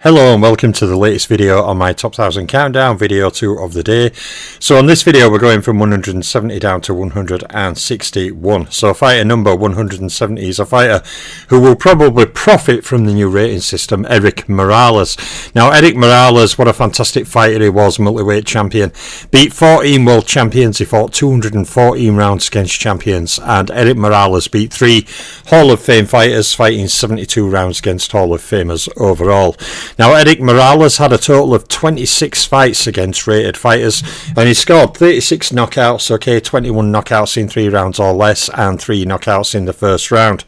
Hello and welcome to the latest video on my top 1000 countdown, video 2 of the day. So on this video we're going from 170 down to 161. So fighter number 170 is a fighter who will probably profit from the new rating system, Erik Morales. Now Erik Morales, what a fantastic fighter he was, multiweight champion. Beat 14 world champions, he fought 214 rounds against champions, and Erik Morales beat 3 Hall of Fame fighters, fighting 72 rounds against Hall of Famers overall. Now Erik Morales had a total of 26 fights against rated fighters, and he scored 36 knockouts, 21 knockouts in 3 rounds or less, and 3 knockouts in the first round.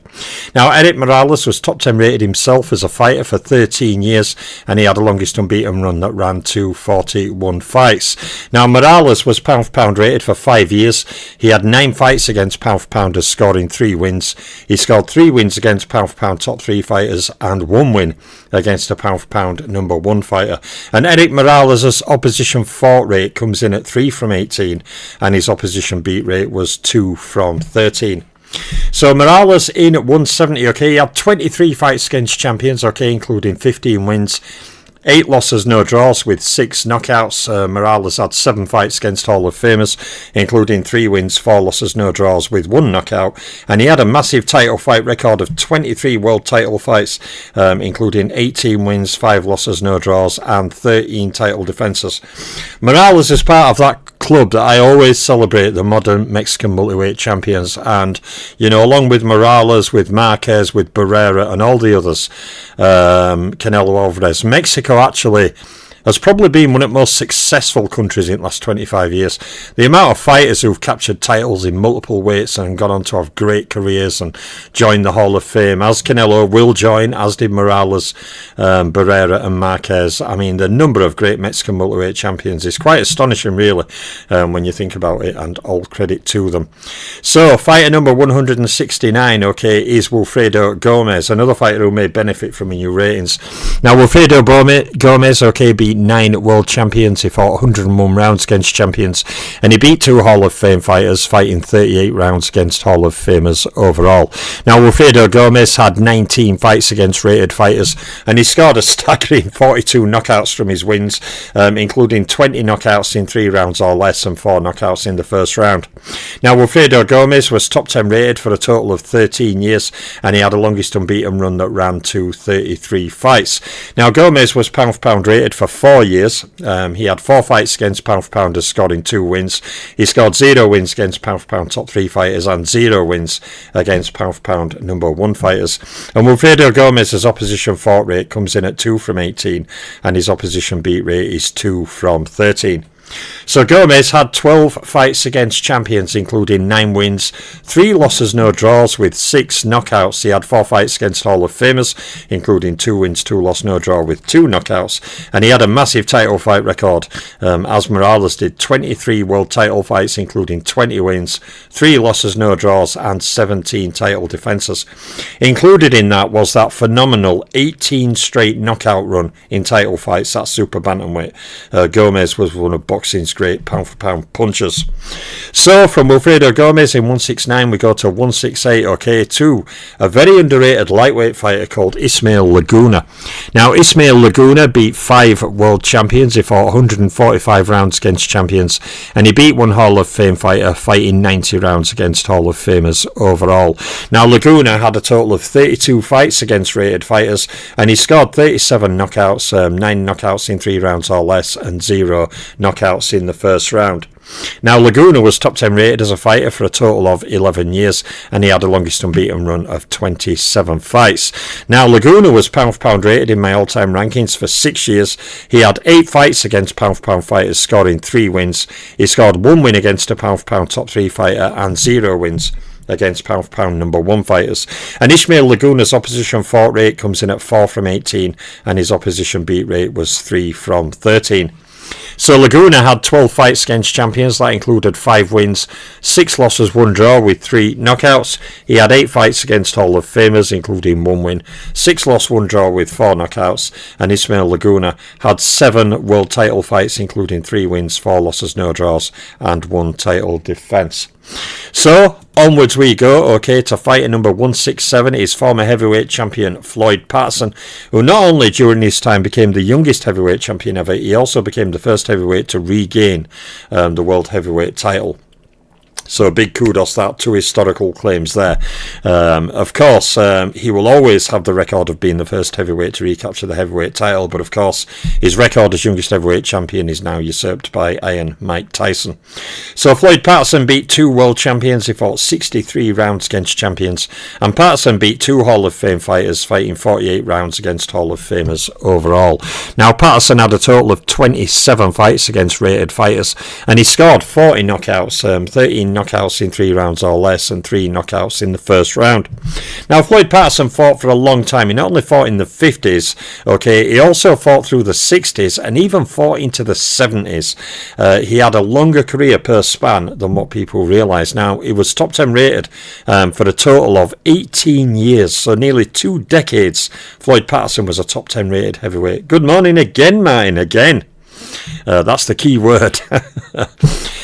Now Erik Morales was top 10 rated himself as a fighter for 13 years, and he had the longest unbeaten run that ran to 41 fights. Now Morales was pound for pound rated for 5 years. He had 9 fights against pound for pounders, scoring 3 wins. He scored 3 wins against pound for pound top 3 fighters and 1 win against a pound for pound number 1 fighter. And Erik Morales' opposition fought rate comes in at 3 from 18, and his opposition beat rate was 2 from 13. So Morales in at 170, he had 23 fights against champions, including 15 wins, 8 losses, no draws with 6 knockouts. Morales had 7 fights against Hall of Famers, including 3 wins, 4 losses, no draws with 1 knockout. And he had a massive title fight record of 23 world title fights, including 18 wins, 5 losses, no draws, and 13 title defences. Morales is part of that club that I always celebrate, the modern Mexican multiweight champions. And, along with Morales, with Marquez, with Barrera, and all the others, Canelo Alvarez, Mexico actually has probably been one of the most successful countries in the last 25 years. The amount of fighters who've captured titles in multiple weights and gone on to have great careers and joined the Hall of Fame, as Canelo will join, as did Morales, Barrera and Marquez. I mean, the number of great Mexican multiweight champions is quite astonishing, really, when you think about it, and all credit to them. So, fighter number 169, is Wilfredo Gomez, another fighter who may benefit from the new ratings. Now, Wilfredo Gomez, beat 9 world champions. He fought 101 rounds against champions, and he beat 2 Hall of Fame fighters, fighting 38 rounds against Hall of Famers overall. Now Wilfredo Gomez had 19 fights against rated fighters, and he scored a staggering 42 knockouts from his wins, including 20 knockouts in 3 rounds or less and 4 knockouts in the first round. Now Wilfredo Gomez was top 10 rated for a total of 13 years, and he had the longest unbeaten run that ran to 33 fights. Now Gomez was pound for pound rated for 4 years. He had 4 fights against pound for pounders, scoring 2 wins. He scored 0 wins against pound for pound top 3 fighters and 0 wins against pound for pound number 1 fighters. And Wilfredo Gomez's opposition fought rate comes in at 2 from 18, and his opposition beat rate is 2 from 13. So Gomez had 12 fights against champions, including 9 wins, 3 losses, no draws with 6 knockouts. He had 4 fights against Hall of Famers, including 2 wins, 2 loss, no draw with 2 knockouts. And he had a massive title fight record, as Morales did, 23 world title fights, including 20 wins, 3 losses, no draws, and 17 title defences. Included in that was that phenomenal 18 straight knockout run in title fights at super bantamweight. Gomez was one of boxing's great pound for pound punchers. So from Wilfredo Gomez in 169 we go to 168, to a very underrated lightweight fighter called Ismael Laguna. Now Ismael Laguna beat 5 world champions. He fought 145 rounds against champions, and he beat 1 Hall of Fame fighter, fighting 90 rounds against Hall of Famers overall. Now Laguna had a total of 32 fights against rated fighters, and he scored 37 knockouts, 9 knockouts in 3 rounds or less, and 0 knockouts in the first round. Now Laguna was top 10 rated as a fighter for a total of 11 years, and he had the longest unbeaten run of 27 fights. Now Laguna was pound for pound rated in my all-time rankings for 6 years. He had 8 fights against pound for pound fighters, scoring 3 wins. He scored 1 win against a pound for pound top 3 fighter and 0 wins against pound for pound number 1 fighters. And Ismael Laguna's opposition fought rate comes in at 4 from 18, and his opposition beat rate was 3 from 13. So Laguna had 12 fights against champions. That included 5 wins, 6 losses, 1 draw with 3 knockouts. He had 8 fights against Hall of Famers, including 1 win, 6 loss, 1 draw with 4 knockouts. And Ismael Laguna had 7 world title fights, including 3 wins, 4 losses, no draws, and 1 title defence. So, onwards we go, okay, to fighter number 167 is former heavyweight champion Floyd Patterson, who not only during his time became the youngest heavyweight champion ever, he also became the first heavyweight to regain the world heavyweight title. So big kudos that to historical claims there. Of course, he will always have the record of being the first heavyweight to recapture the heavyweight title, but of course his record as youngest heavyweight champion is now usurped by Iron Mike Tyson. So Floyd Patterson beat 2 world champions. He fought 63 rounds against champions, and Patterson beat 2 Hall of Fame fighters, fighting 48 rounds against Hall of Famers overall. Now Patterson had a total of 27 fights against rated fighters, and he scored 40 knockouts, 13 knockouts in 3 rounds or less, and 3 knockouts in the first round. Now Floyd Patterson fought for a long time. He not only fought in the 50s, okay, he also fought through the 60s and even fought into the 70s. He had a longer career per span than what people realise. Now he was top 10 rated for a total of 18 years, so nearly 2 decades. Floyd Patterson was a top 10 rated heavyweight. Good morning again, Martin, again. That's the key word.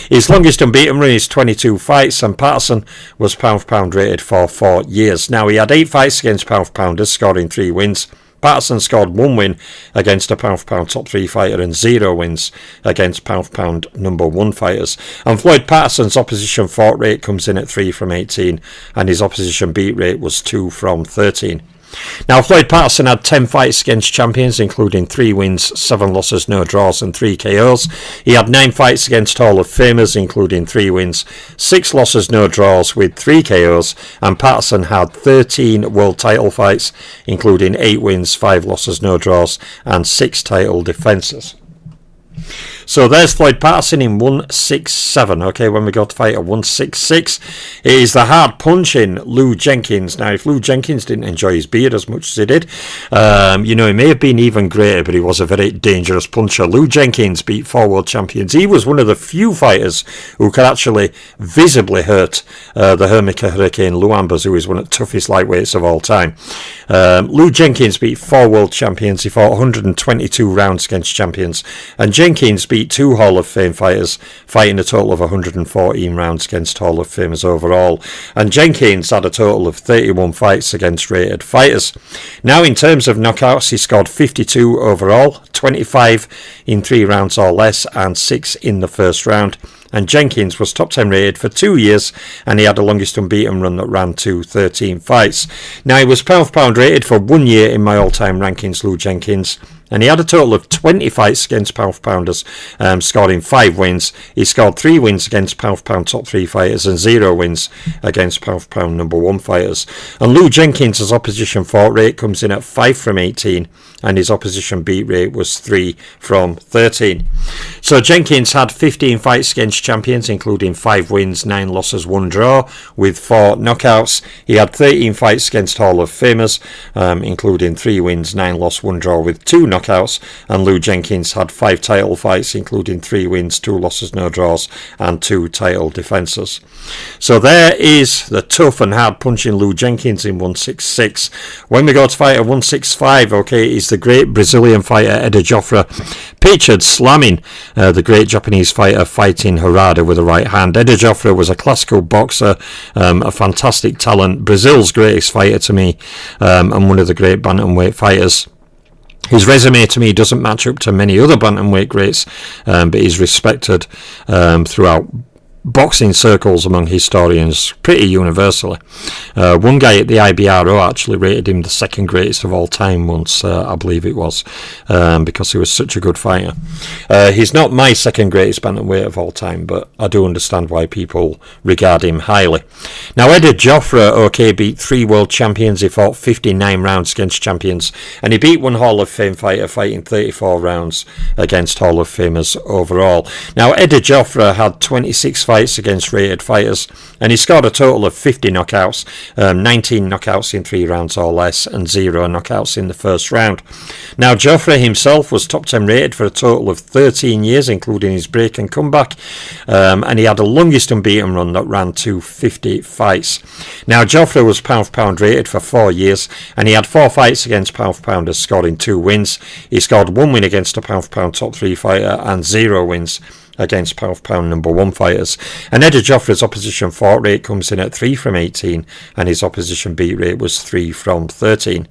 His longest unbeaten run is 22 fights, and Patterson was pound for pound rated for 4 years. Now he had 8 fights against pound for pounders, scoring 3 wins. Patterson scored 1 win against a pound for pound top 3 fighter and 0 wins against pound for pound number 1 fighters. And Floyd Patterson's opposition fought rate comes in at 3 from 18, and his opposition beat rate was 2 from 13. Now Floyd Patterson had 10 fights against champions, including 3 wins, 7 losses, no draws and 3 KOs. He had 9 fights against Hall of Famers, including 3 wins, 6 losses, no draws with 3 KOs, and Patterson had 13 world title fights, including 8 wins, 5 losses, no draws and 6 title defences. So there's Floyd Patterson in 167. Okay, when we go to fight at 166, it is the hard-punching Lou Jenkins. Now, if Lou Jenkins didn't enjoy his beard as much as he did, he may have been even greater, but he was a very dangerous puncher. Lou Jenkins beat 4 world champions. He was one of the few fighters who could actually visibly hurt the Hermika Hurricane Lou Ambers, who is one of the toughest lightweights of all time. Lou Jenkins beat 4 world champions. He fought 122 rounds against champions, and Jenkins beat 2 Hall of Fame fighters, fighting a total of 114 rounds against Hall of Famers overall. And Jenkins had a total of 31 fights against rated fighters. Now, in terms of knockouts, he scored 52 overall, 25 in 3 rounds or less, and 6 in the first round. And Jenkins was top 10 rated for 2 years, and he had the longest unbeaten run that ran to 13 fights. Now, he was pound for pound rated for 1 year in my all-time rankings, Lou Jenkins, and he had a total of 20 fights against pound for pounders, scoring 5 wins. He scored 3 wins against pound for pound top 3 fighters and 0 wins against pound for pound number 1 fighters. And Lou Jenkins' opposition fought rate comes in at 5 from 18, and his opposition beat rate was 3 from 13. So Jenkins had 15 fights against champions, including 5 wins, 9 losses, 1 draw, with 4 knockouts. He had 13 fights against Hall of Famers, including 3 wins, 9 losses, 1 draw, with 2 knockouts. And Lou Jenkins had 5 title fights, including 3 wins, 2 losses, no draws, and 2 title defences. So there is the tough and hard punching Lou Jenkins in 166. When we go to fight at 165, okay, is the great Brazilian fighter Eder Joffre, pictured slamming the great Japanese fighter fighting Harada with the right hand. Eder Joffre was a classical boxer, a fantastic talent, Brazil's greatest fighter to me, and one of the great bantamweight fighters. His resume to me doesn't match up to many other bantamweight greats, but he's respected throughout boxing circles among historians pretty universally. One guy at the IBRO actually rated him the second greatest of all time once, I believe it was, because he was such a good fighter. He's not my second greatest bantamweight of all time, but I do understand why people regard him highly. Now, Eder Joffre, okay, beat 3 world champions. He fought 59 rounds against champions, and he beat 1 Hall of Fame fighter, fighting 34 rounds against Hall of Famers overall. Now, Eder Joffre had 26 fights against rated fighters, and he scored a total of 50 knockouts, 19 knockouts in 3 rounds or less, and 0 knockouts in the first round. Now, Joffre himself was top 10 rated for a total of 13 years, including his break and comeback, and he had the longest unbeaten run that ran to 50 fights. Now, Joffre was pound for pound rated for 4 years, and he had 4 fights against pound for pounders, scoring 2 wins. He scored 1 win against a pound for pound top 3 fighter and 0 wins against pound for pound number 1 fighters. And Eder Joffre's opposition fought rate comes in at 3 from 18, and his opposition beat rate was 3 from 13.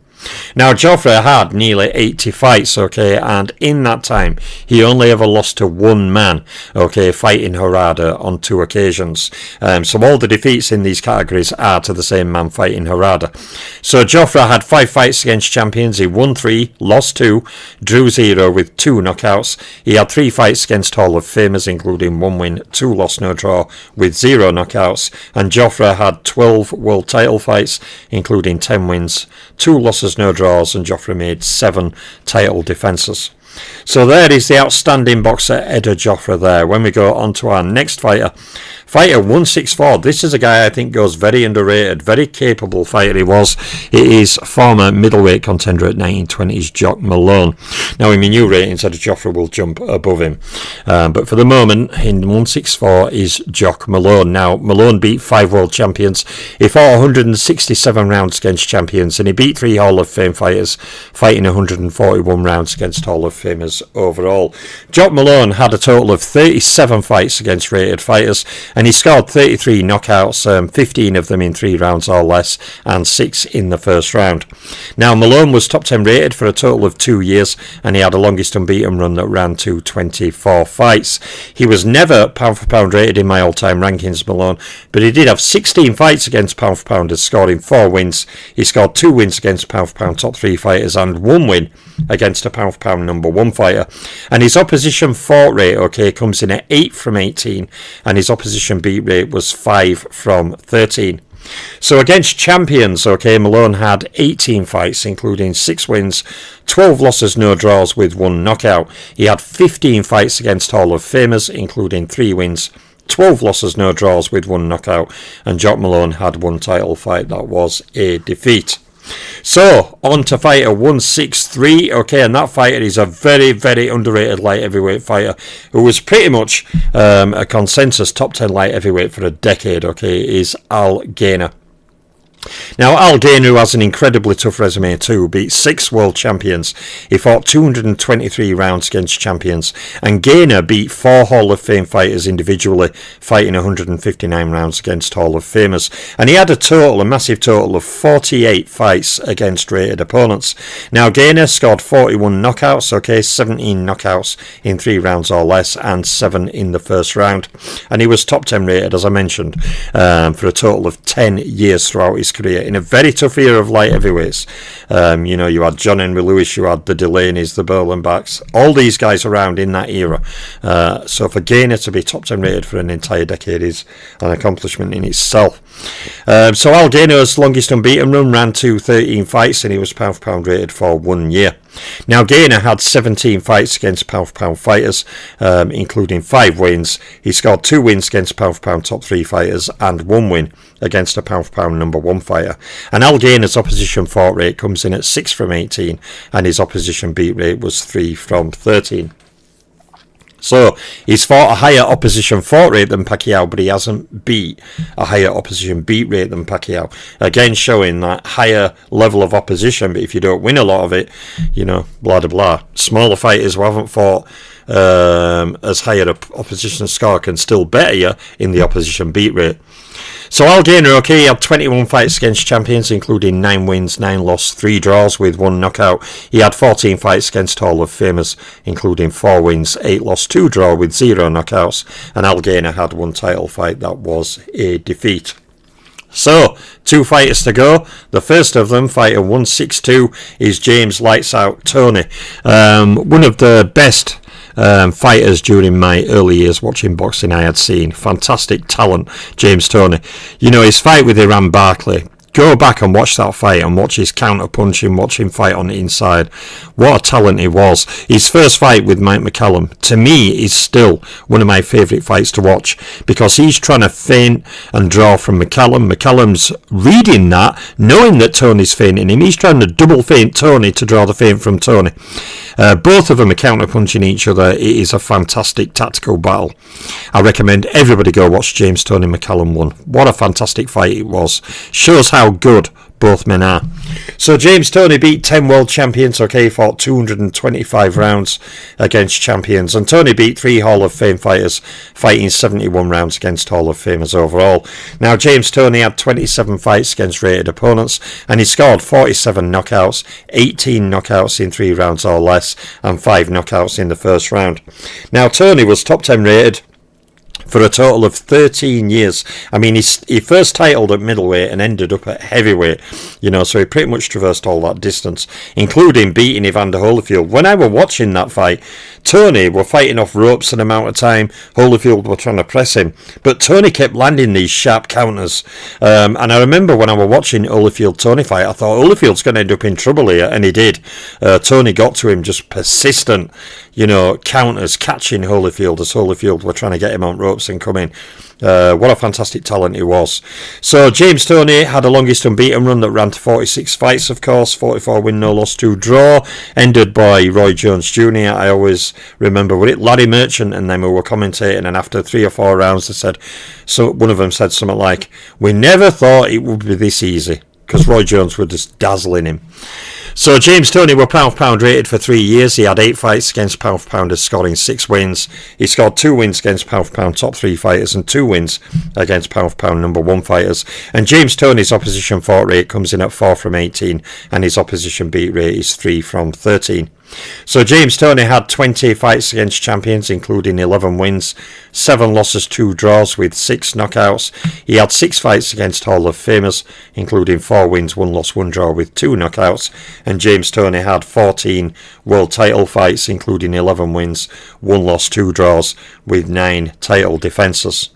Now, Joffre had nearly 80 fights, okay, and in that time, he only ever lost to one man, okay, fighting Harada on 2 occasions. So all the defeats in these categories are to the same man fighting Harada. So Joffre had 5 fights against champions. He won 3, lost 2, drew 0 with 2 knockouts. He had 3 fights against Hall of Famers, including 1 win, 2 loss, no draw, with 0 knockouts. And Joffre had 12 world title fights, including 10 wins, 2 losses, no draws, and Joffre made 7 title defences. So there is the outstanding boxer Eder Joffre there. When we go on to our next fighter, fighter 164. This is a guy I think goes very underrated, very capable fighter he was. He is former middleweight contender at 1920s Jock Malone. Now in my new ratings, Eder Joffre will jump above him. But for the moment, in 164 is Jock Malone. Now, Malone beat 5 world champions. He fought 167 rounds against champions, and he beat 3 Hall of Fame fighters, fighting 141 rounds against Hall of Famers overall. Jock Malone had a total of 37 fights against rated fighters, and he scored 33 knockouts, 15 of them in 3 rounds or less, and 6 in the first round. Now, Malone was top 10 rated for a total of 2 years, and he had a longest unbeaten run that ran to 24 fights. He was never pound for pound rated in my all-time rankings, Malone, but he did have 16 fights against pound for pounders, scoring 4 wins. He scored 2 wins against pound for pound top 3 fighters and 1 win against a pound for pound number 1 fighter. And his opposition fought rate, okay, comes in at 8 from 18, and his opposition beat rate was 5 from 13. So against champions, okay, Malone had 18 fights, including 6 wins, 12 losses, no draws, with 1 knockout. He had 15 fights against Hall of Famers, including 3 wins, 12 losses, no draws, with 1 knockout. And Jock Malone had 1 title fight that was a defeat. So, on to fighter 163, okay, and that fighter is a very, very underrated light heavyweight fighter who was pretty much a consensus top 10 light heavyweight for a decade, okay, is Al Gainer. Now, Al Gainer, who has an incredibly tough resume too, beat 6 world champions. He fought 223 rounds against champions, and Gainer beat 4 Hall of Fame fighters individually, fighting 159 rounds against Hall of Famers. And he had a massive total of 48 fights against rated opponents. Now, Gainer scored 41 knockouts, okay, 17 knockouts in 3 rounds or less, and 7 in the first round. And he was top 10 rated, as I mentioned, for a total of 10 years throughout his career in a very tough era of light heavyweights. You had John Henry Lewis, you had the Delaney's, the Berlenbachs, all these guys around in that era. So for Gainer to be top 10 rated for an entire decade is an accomplishment in itself. So Al Gainer's longest unbeaten run ran to 13 fights, and he was pound for pound rated for 1 year. Now, Gainer had 17 fights against pound for pound fighters, including 5 wins. He scored 2 wins against pound for pound top 3 fighters and 1 win against a pound for pound number 1 fighter. And Al Gainer's opposition fought rate comes in at 6 from 18, and his opposition beat rate was 3 from 13. So, he's fought a higher opposition fought rate than Pacquiao, but he hasn't beat a higher opposition beat rate than Pacquiao. Again, showing that higher level of opposition, but if you don't win a lot of it, blah, blah, blah. Smaller fighters who haven't fought as higher opposition score can still better you in the opposition beat rate. So Al Gainer, okay, he had 21 fights against champions, including 9 wins, 9 losses, 3 draws with 1 knockout. He had 14 fights against Hall of Famers, including 4 wins, 8 losses, 2 draw with 0 knockouts. And Al Gainer had 1 title fight that was a defeat. So, 2 fighters to go. The first of them, fighter 162, is James Lights Out Toney. One of the best fighters during my early years watching boxing I had seen. Fantastic talent, James Toney. His fight with Iran Barkley. Go back and watch that fight and watch his counter punching, watch him fight on the inside. What a talent he was. His first fight with Mike McCallum, to me, is still one of my favourite fights to watch, because he's trying to feint and draw from McCallum. McCallum's reading that, knowing that Toney's feinting him. He's trying to double feint Toney to draw the feint from Toney. Both of them are counter punching each other. It is a fantastic tactical battle. I recommend everybody go watch James Toney McCallum 1. What a fantastic fight it was. Shows how good Both men are. So James Toney beat 10 world champions. Okay, he fought 225 rounds against champions. And Toney beat 3 Hall of Fame fighters, fighting 71 rounds against Hall of Famers overall. Now, James Toney had 27 fights against rated opponents, and he scored 47 knockouts, 18 knockouts in 3 rounds or less, and 5 knockouts in the first round. Now, Toney was top 10 rated for a total of 13 years. I mean, he first titled at middleweight and ended up at heavyweight, you know, so he pretty much traversed all that distance, including beating Evander Holyfield. When I was watching that fight, Toney were fighting off ropes an amount of time. Holyfield were trying to press him, but Toney kept landing these sharp counters. And I remember when I was watching Holyfield-Toney fight, I thought Holyfield's going to end up in trouble here, and he did. Toney got to him, just persistent, you know, counters, catching Holyfield as Holyfield were trying to get him on ropes and come in. What a fantastic talent he was. So James Toney had the longest unbeaten run that ran to 46 fights, of course, 44 win, no loss, 2 draw, ended by Roy Jones Jr. I always remember with it, Larry Merchant and them who were commentating, and after 3 or 4 rounds they said, so one of them said something like, we never thought it would be this easy, because Roy Jones was just dazzling him. So James Toney were pound for pound rated for 3 years. He had 8 fights against pound for pounders, scoring 6 wins. He scored 2 wins against pound for pound top 3 fighters and 2 wins against pound for pound number 1 fighters. And James Toney's opposition fought rate comes in at 4 from 18, and his opposition beat rate is 3 from 13. So James Toney had 20 fights against champions, including 11 wins, 7 losses, 2 draws with 6 knockouts. He had 6 fights against Hall of Famers, including 4 wins, 1 loss, 1 draw with 2 knockouts. And James Toney had 14 world title fights, including 11 wins, 1 loss, 2 draws with 9 title defences.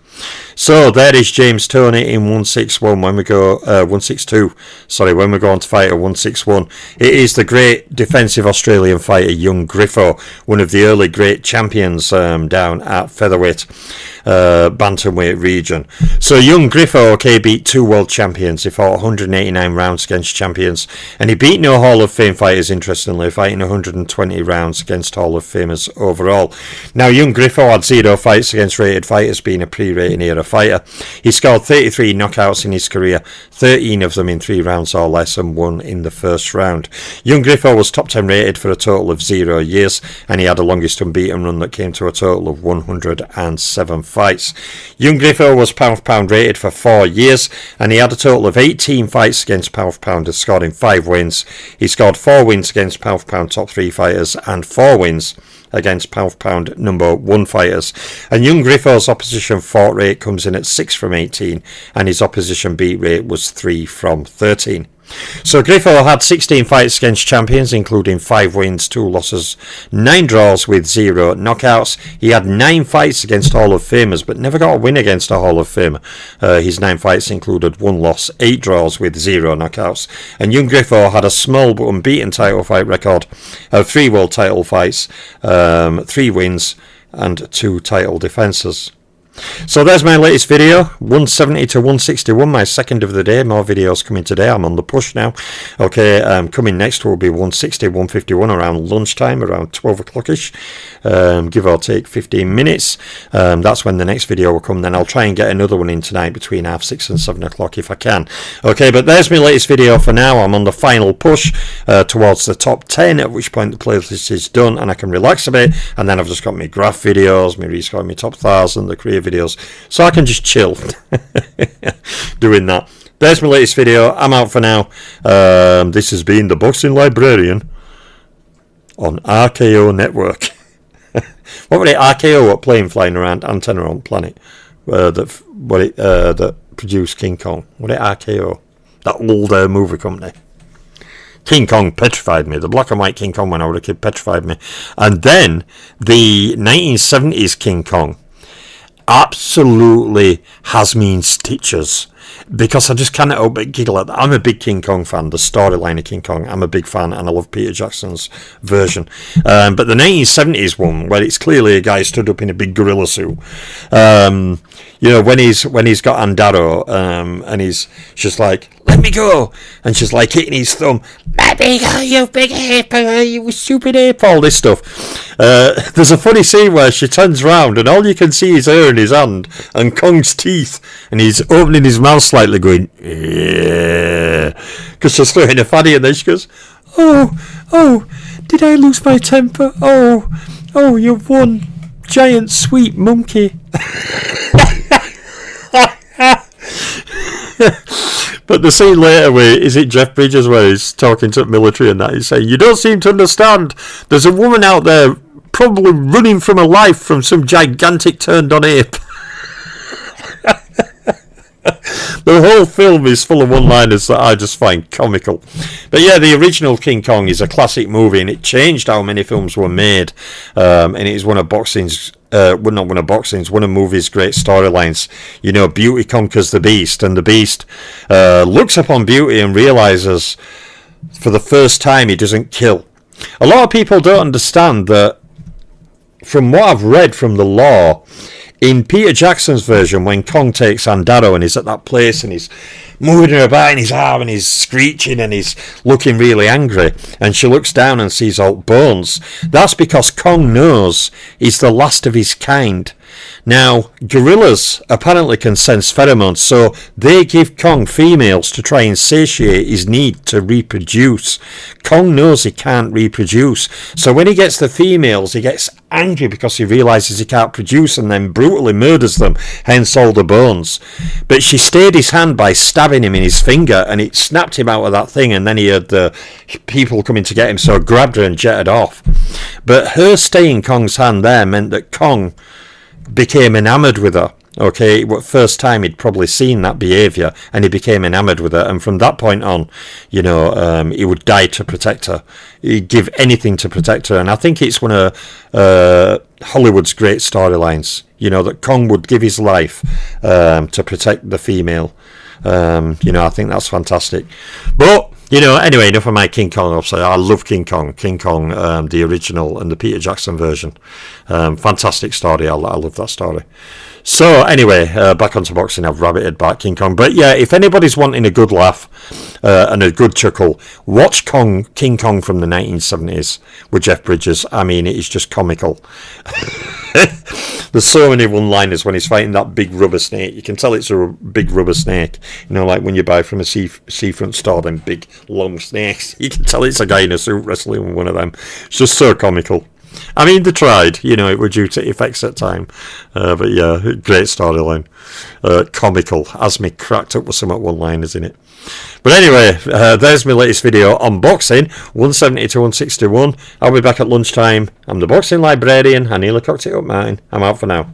So there is James Toney in 161 when we go 162. Sorry, when we go on to fight at 161. It is the great defensive Australian fighter Young Griffo, one of the early great champions down at featherweight, bantamweight region. So Young Griffo, okay, beat 2 world champions. He fought 189 rounds against champions, and he beat no Hall of Fame fighters, interestingly, fighting 120 rounds against Hall of Famers overall. Now, Young Griffo had 0 fights against rated fighters, being a pre-rating era fighter. He scored 33 knockouts in his career, 13 of them in 3 rounds or less, and 1 in the first round. Young Griffo was top 10 rated for a total of 0 years, and he had the longest unbeaten run that came to a total of 107 fights. Young Griffo was pound for pound rated for 4 years, and he had a total of 18 fights against pound for pounders, scoring 5 wins. He scored 4 wins against pound for pound top 3 fighters and 4 wins against pound for pound number 1 fighters. And Young Griffo's opposition fought rate comes in at 6 from 18, and his opposition beat rate was 3 from 13. So Griffo had 16 fights against champions, including 5 wins, 2 losses, 9 draws with 0 knockouts. He had 9 fights against Hall of Famers, but never got a win against a Hall of Famer. His 9 fights included 1 loss, 8 draws with 0 knockouts. And Young Griffo had a small but unbeaten title fight record of 3 world title fights, 3 wins and 2 title defences. So there's my latest video, 170 to 161, my second of the day. More videos coming today. I'm on the push now. Okay, coming next will be 160, 151 around lunchtime, around 12 o'clock-ish, give or take 15 minutes. That's when the next video will come. Then I'll try and get another one in tonight between 6:30 and 7 o'clock if I can. Okay, but there's my latest video for now. I'm on the final push towards the top 10, at which point the playlist is done and I can relax a bit. And then I've just got my graph videos, my rescore, my top 1,000, the career videos, so I can just chill doing that. There's my latest video. I'm out for now. This has been the Boxing Librarian on RKO Network. What was it? RKO, what plane flying around antenna on planet that produced King Kong? What it RKO? That old movie company. King Kong petrified me. The black and white King Kong when I was a kid petrified me. And then the 1970s King Kong absolutely has me in stitches, because I just cannot help but giggle at that. I'm a big King Kong fan, the storyline of King Kong. I'm a big fan, and I love Peter Jackson's version. But the 1970s one, where it's clearly a guy stood up in a big gorilla suit, you know, when he's got Andaro, and he's just like, let me go, and she's like hitting his thumb, let me go, you big ape, you stupid ape, all this stuff. There's a funny scene where she turns round and all you can see is her in his hand and Kong's teeth, and he's opening his mouth slightly going, yeah, because she's throwing a fanny, and then she goes, oh, did I lose my temper? Oh, you've won, giant sweet monkey. But the scene later where, is it Jeff Bridges, where he's talking to the military and that, he's saying, you don't seem to understand, there's a woman out there probably running from a life from some gigantic turned on ape. The whole film is full of one-liners that I just find comical. But yeah, the original King Kong is a classic movie, and it changed how many films were made. And it is one of boxing's, one of movies' great storylines. You know, beauty conquers the beast, and the beast looks upon beauty and realizes for the first time he doesn't kill. A lot of people don't understand that, from what I've read from the lore, in Peter Jackson's version, when Kong takes Andaro and he's at that place and he's moving her about in his arm and he's screeching and he's looking really angry, and she looks down and sees all bones, that's because Kong knows he's the last of his kind. Now, gorillas apparently can sense pheromones, so they give Kong females to try and satiate his need to reproduce. Kong knows he can't reproduce, so when he gets the females, he gets angry because he realises he can't produce and then brutally murders them, hence all the bones. But she stayed his hand by stabbing him in his finger, and it snapped him out of that thing, and then he had the people coming to get him, so grabbed her and jetted off. But her staying Kong's hand there meant that Kong became enamoured with her. Okay, first time he'd probably seen that behaviour, and he became enamoured with her, and from that point on, you know, he would die to protect her. He'd give anything to protect her, and I think it's one of Hollywood's great storylines, you know, that Kong would give his life to protect the female. You know, I think that's fantastic. But, you know, anyway, enough of my King Kong. Obviously, I love King Kong, the original and the Peter Jackson version. Fantastic story. I love that story. So anyway, back onto boxing. I've rabbited back King Kong. But yeah, if anybody's wanting a good laugh and a good chuckle, watch King Kong from the 1970s with Jeff Bridges. I mean, it is just comical. There's so many one-liners when he's fighting that big rubber snake. You can tell it's a big rubber snake. You know, like when you buy from a seafront store, them big long snakes. You can tell it's a guy in a suit wrestling with one of them. It's just so comical. I mean, they tried, you know, it was due to effects at time. But yeah, great storyline. Comical. Has me cracked up with some one-liners in it. But anyway, there's my latest video on boxing, 170 to 161. I'll be back at lunchtime. I'm the boxing librarian. I nearly cocked it up, Martin. I'm out for now.